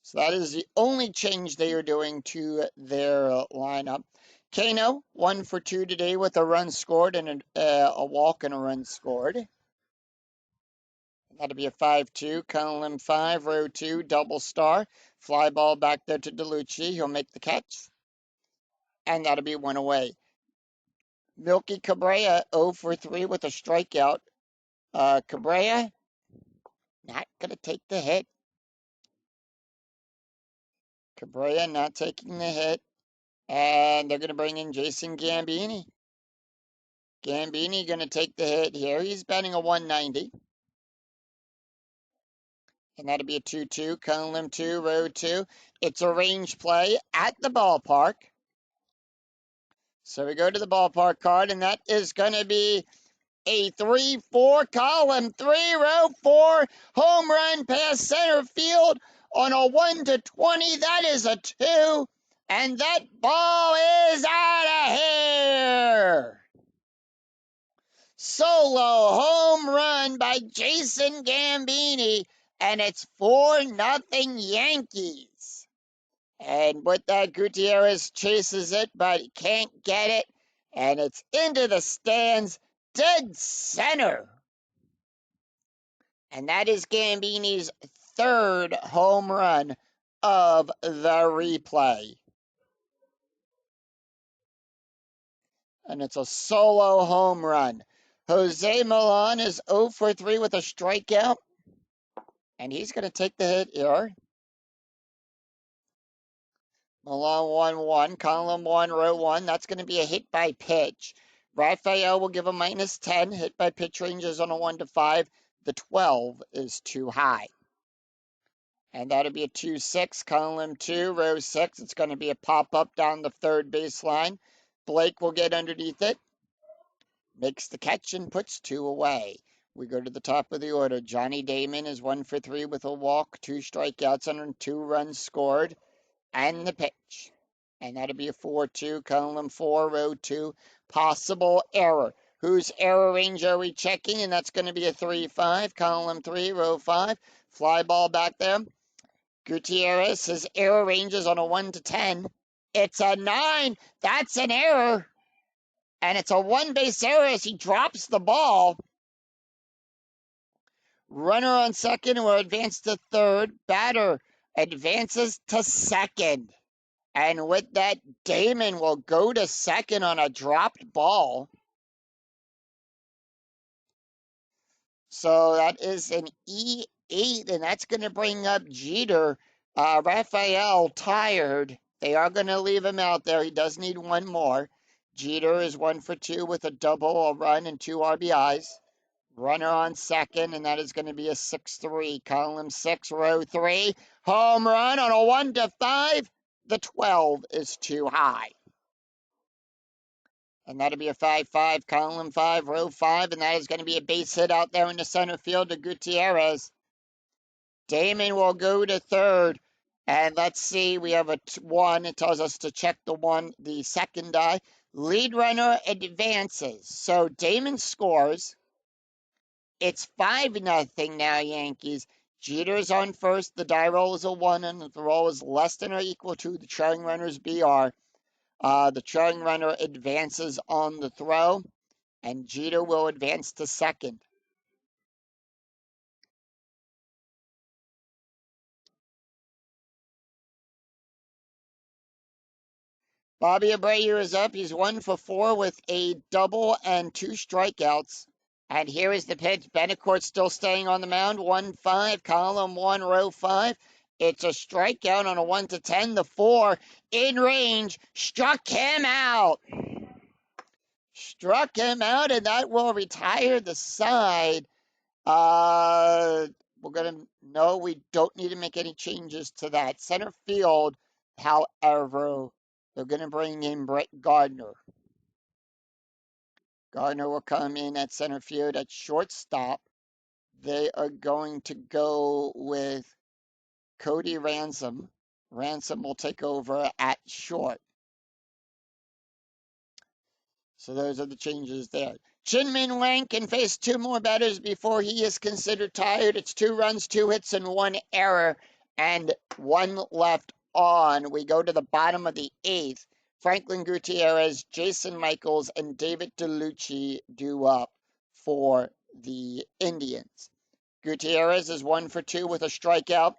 So that is the only change they are doing to their lineup. Kano, 1 for 2 today with a run scored and a walk and a run scored. That'll be a 5-2. Cunningham 5, row 2, double star. Fly ball back there to DeLucci. He'll make the catch. And that'll be 1 away. Milky Cabrera 0 for 3 with a strikeout. Cabrera not going to take the hit. Cabrera not taking the hit. And they're going to bring in Jason Gambini. Gambini going to take the hit here. He's batting a 190. And that'll be a 2-2. Cunningham 2, row 2. It's a range play at the ballpark. So we go to the ballpark card, and that is going to be a 3-4 column 3, row 4 home run past center field on a 1-20. That is a 2, and that ball is out of here. Solo home run by Jason Gambini, and it's 4-0 Yankees. And with that, Gutierrez chases it, but he can't get it. And it's into the stands, dead center. And that is Gambini's 3rd home run of the replay. And it's a solo home run. Jose Milan is 0 for 3 with a strikeout. And he's going to take the hit here. Milan 1-1, column 1, row 1. That's going to be a hit by pitch. Rafael will give a -10. Hit by pitch ranges on a 1-5. The 12 is too high. And that'll be a 2-6, column 2, row 6. It's going to be a pop-up down the 3rd baseline. Blake will get underneath it. Makes the catch and puts 2 away. We go to the top of the order. Johnny Damon is 1 for 3 with a walk, 2 strikeouts, and 2 runs scored. And the pitch. And that'll be a 4-2, column 4, row 2. Possible error. Whose error range are we checking? And that's going to be a 3-5, column 3, row 5. Fly ball back there. Gutierrez, his error range is on a 1-10. It's a 9. That's an error. And it's a 1-base error as he drops the ball. Runner on second will advance to 3rd. Batter advances to 2nd. And with that, Damon will go to 2nd on a dropped ball. So that is an E8, and that's going to bring up Jeter. Rafael tired. They are going to leave him out there. He does need 1 more. Jeter is 1 for 2 with a double, a run, and 2 RBIs. Runner on 2nd, and that is going to be a 6-3, column 6, row 3. Home run on a 1-5. The 12 is too high. And that'll be a 5-5, column 5, row 5, and that is going to be a base hit out there in the center field to Gutierrez. Damon will go to 3rd. And let's see, we have a 1. It tells us to check the 2nd die. Lead runner advances. So Damon scores. It's 5-0 now, Yankees. Jeter's on first. The die roll is a 1, and the roll is less than or equal to the trailing runner's BR. The trailing runner advances on the throw, and Jeter will advance to 2nd. Bobby Abreu is up. He's 1 for 4 with a double and 2 strikeouts. And here is the pitch. Betancourt still staying on the mound. 1-5, column 1, row 5. It's a strikeout on a 1-10. The 4 in range struck him out. And that will retire the side. No, we don't need to make any changes to that. Center field, however, they're gonna bring in Brett Gardner. Gardner will come in at center field. At shortstop, they are going to go with Cody Ransom. Ransom will take over at short. So those are the changes there. Chin-Min Wang can face 2 more batters before he is considered tired. It's 2 runs, 2 hits, and 1 error, and 1 left on. We go to the bottom of the 8th. Franklin Gutierrez, Jason Michaels, and David DeLucci due up for the Indians. Gutierrez is 1 for 2 with a strikeout.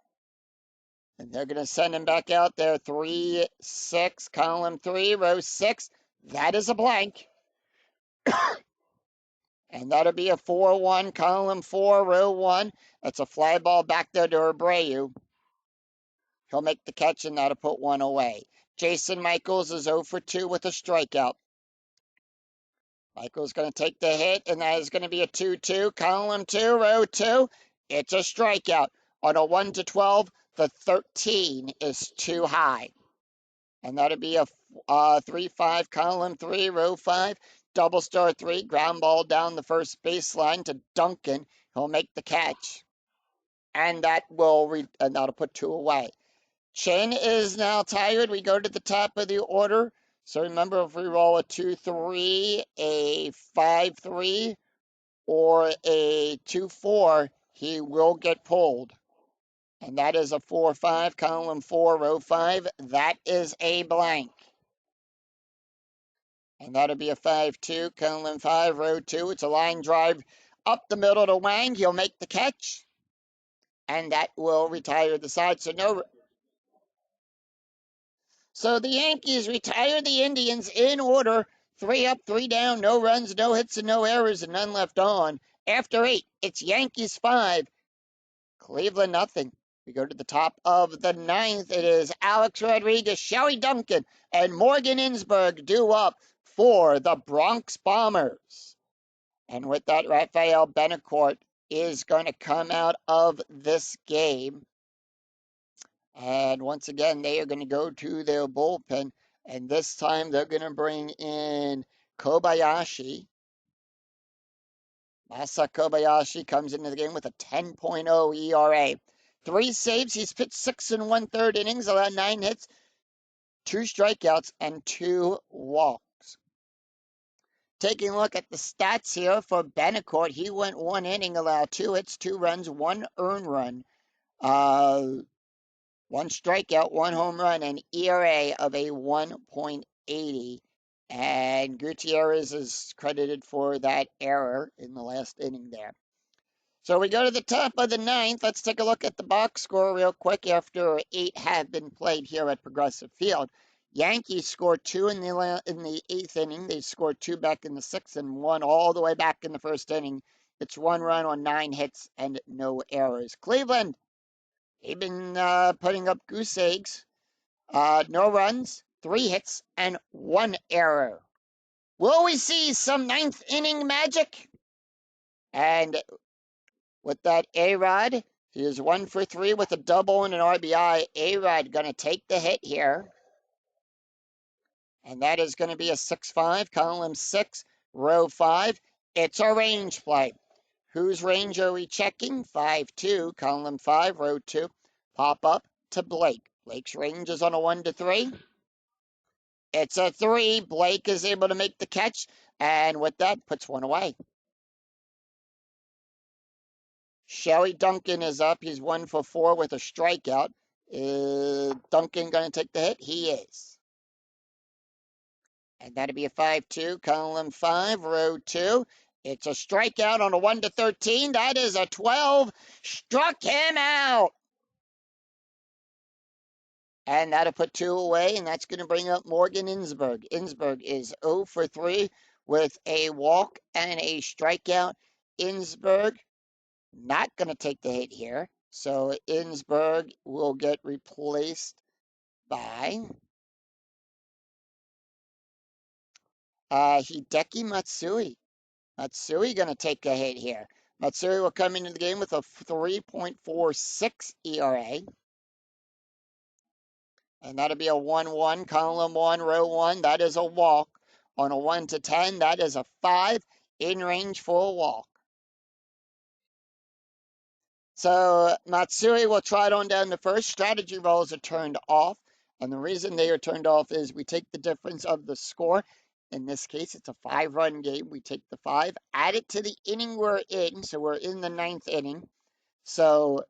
And they're going to send him back out there. 3-6, column 3, row 6. That is a blank. And that'll be a 4-1, column 4, row 1. That's a fly ball back there to Abreu. He'll make the catch, and that'll put 1 away. Jason Michaels is 0 for 2 with a strikeout. Michaels going to take the hit, and that is going to be a 2-2, column 2, row 2. It's a strikeout. On a 1-12, the 13 is too high. And that'll be a 3-5, column 3, row 5. Double star 3, ground ball down the first baseline to Duncan. He'll make the catch. And that'll put 2 away. Chen is now tired. We go to the top of the order. So remember, if we roll a 2-3, a 5-3, or a 2-4, he will get pulled. And that is a 4-5, column 4, row 5. That is a blank. And that'll be a 5-2, column 5, row 2. It's a line drive up the middle to Wang. He'll make the catch. And that will retire the side. So the Yankees retire the Indians in order. 3 up, 3 down, no runs, no hits, and no errors, and none left on. After 8, it's Yankees 5, Cleveland nothing. We go to the top of the 9th. It is Alex Rodriguez, Shelly Duncan, and Morgan Insberg due up for the Bronx Bombers. And with that, Rafael Betancourt is going to come out of this game. And once again, they are going to go to their bullpen. And this time, they're going to bring in Kobayashi. Masa Kobayashi comes into the game with a 10.0 ERA. 3 saves. He's pitched 6 1/3 innings, allowed 9 hits, 2 strikeouts, and 2 walks. Taking a look at the stats here for Betancourt, he went 1 inning, allowed 2 hits, 2 runs, 1 earned run, 1 strikeout, 1 home run, and ERA of a 1.80. And Gutierrez is credited for that error in the last inning there. So we go to the top of the 9th. Let's take a look at the box score real quick after 8 have been played here at Progressive Field. Yankees scored 2 in the 8th inning. They scored 2 back in the 6th and 1 all the way back in the 1st inning. It's 1 run on 9 hits and no errors. Cleveland, they've been putting up goose eggs. No runs, 3 hits, and 1 error. Will we see some 9th inning magic? And with that, A-Rod, he is 1 for 3 with a double and an RBI. A-Rod going to take the hit here. And that is going to be a 6-5, column 6, row 5. It's a range play. Whose range are we checking? 5-2, column 5, row 2. Pop up to Blake. Blake's range is on a 1-3. It's a 3. Blake is able to make the catch. And with that, puts 1 away. Shelly Duncan is up. He's 1 for 4 with a strikeout. Is Duncan going to take the hit? He is. And that'll be a 5-2, column 5, row 2. It's a strikeout on a 1-13. That is a 12. Struck him out. And that'll put 2 away, and that's going to bring up Morgan Insberg. Insberg is 0 for 3 with a walk and a strikeout. Insberg not going to take the hit here. So Innsberg will get replaced by Hideki Matsui. Matsui going to take a hit here. Matsui will come into the game with a 3.46 ERA. And that'll be a 1-1, column 1, row 1. That is a walk. On a 1 to 10, that is a 5, in range for a walk. So Matsui will trot on down the first. Strategy rolls are turned off. And the reason they are turned off is we take the difference of the score. In this case, it's a 5-run game. We take the 5, add it to the inning we're in. So we're in the 9th inning. So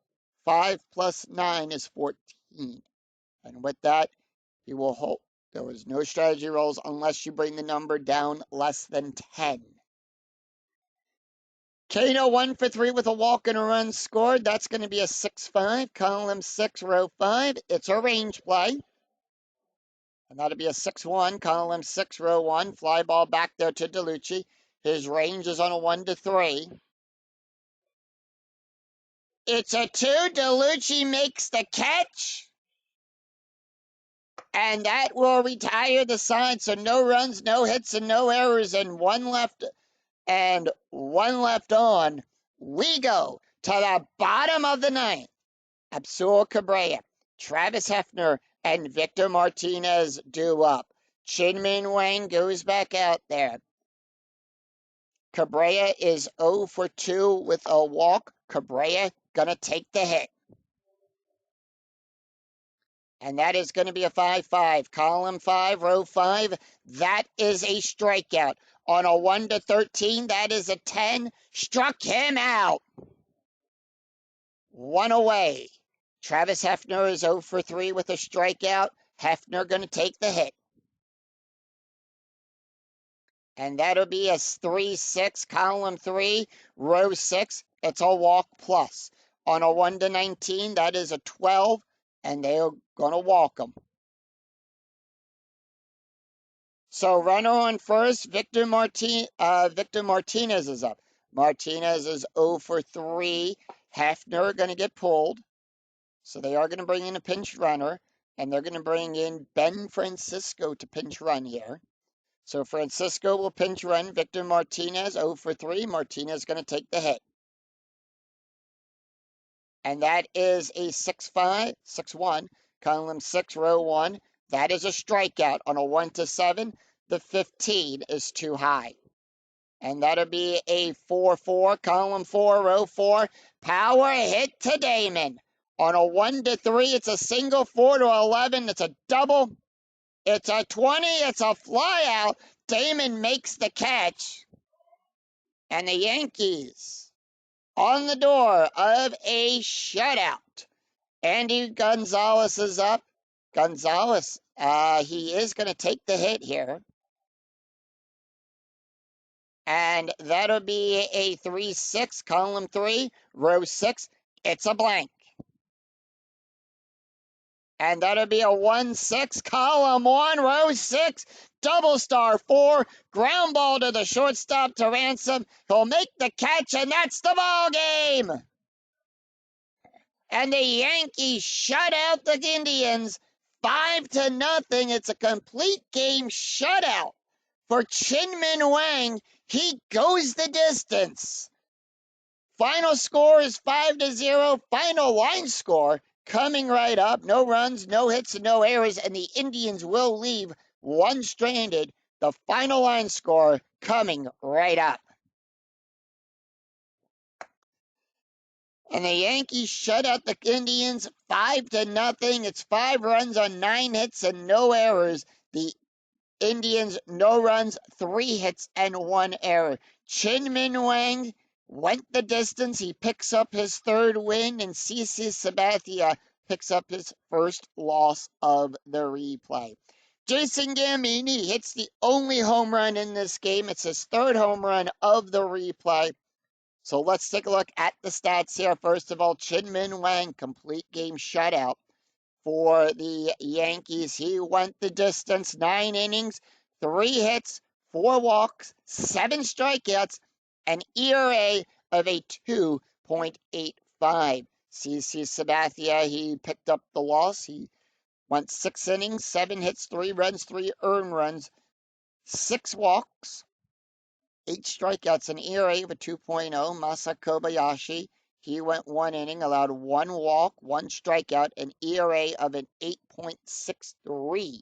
5 plus 9 is 14. And with that, he will hold. There was no strategy rolls unless you bring the number down less than 10. Kano 1 for 3 with a walk and a run scored. That's going to be a 6-5, column 6, row 5. It's a range play. And that'll be a 6-1, column 6, row 1. Fly ball back there to DeLucci. His range is on a 1 to 3. It's a 2. DeLucci makes the catch. And that will retire the side. So no runs, no hits, and no errors, and one left on. We go to the bottom of the 9th. Absul Cabrera, Travis Hefner, and Victor Martinez do up. Chin-Min Wang goes back out there. Cabrera is 0 for 2 with a walk. Cabrera gonna take the hit. And that is going to be a 5-5, column 5, row 5. That is a strikeout. On a 1 to 13, that is a 10. Struck him out. 1 away. Travis Hefner is 0 for 3 with a strikeout. Hefner going to take the hit. And that'll be a 3-6, column 3, row 6. It's a walk plus. On a 1 to 19, that is a 12, and they're going to walk him. So runner on first, Victor Martinez is up. Martinez is 0 for 3. Hefner going to get pulled. So they are going to bring in a pinch runner, and they're going to bring in Ben Francisco to pinch run here. So Francisco will pinch run. Victor Martinez, 0 for 3. Martinez going to take the hit. And that is a 6-5, 6-1, column 6, row 1. That is a strikeout. On a 1 to 7, the 15 is too high. And that'll be a 4-4, column 4, row 4. Power hit to Damon. On a 1 to 3, it's a single. 4 to 11, it's a double. It's a 20, it's a fly out. Damon makes the catch. And the Yankees on the door of a shutout. Andy Gonzalez is up. Gonzalez, he is going to take the hit here. And that'll be a 3-6, column 3, row 6. It's a blank. And that'll be a 1-6, column 1, row 6. Double star 4. Ground ball to the shortstop to Ransom. He'll make the catch, and that's the ball game. And the Yankees shut out the Indians 5-0. It's a complete game shutout for Chin-Min Wang. He goes the distance. Final score is 5-0. Final line score coming right up. No runs, no hits, and no errors, and the Indians will leave one stranded. The final line score coming right up. And the Yankees shut out the Indians 5-0. It's 5 runs on 9 hits and no errors. The Indians, no runs, 3 hits, and 1 error. Chin-Min Wang went the distance. He picks up his 3rd win, and CC Sabathia picks up his 1st loss of the replay. Jason Gambini hits the only home run in this game. It's his 3rd home run of the replay. So let's take a look at the stats here. First of all, Chin-Min Wang, complete game shutout for the Yankees. He went the distance, 9 innings, 3 hits, 4 walks, 7 strikeouts, an ERA of a 2.85. CC Sabathia, he picked up the loss. He went 6 innings, 7 hits, 3 runs, 3 earned runs, 6 walks, 8 strikeouts, an ERA of a 2.0. Masa Kobayashi, he went 1 inning, allowed 1 walk, 1 strikeout, an ERA of an 8.63.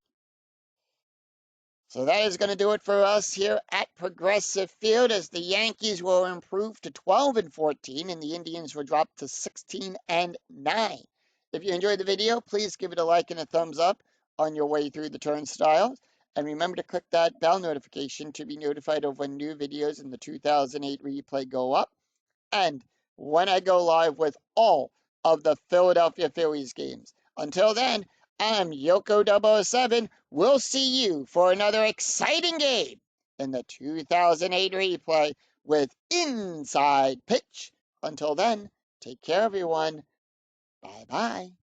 So that is going to do it for us here at Progressive Field, as the Yankees will improve to 12-14 and the Indians will drop to 16-9. If you enjoyed the video, please give it a like and a thumbs up on your way through the turnstiles. And remember to click that bell notification to be notified of when new videos in the 2008 replay go up, and when I go live with all of the Philadelphia Phillies games. Until then, I'm Yoko007. We'll see you for another exciting game in the 2008 replay with Inside Pitch. Until then, take care, everyone. Bye-bye.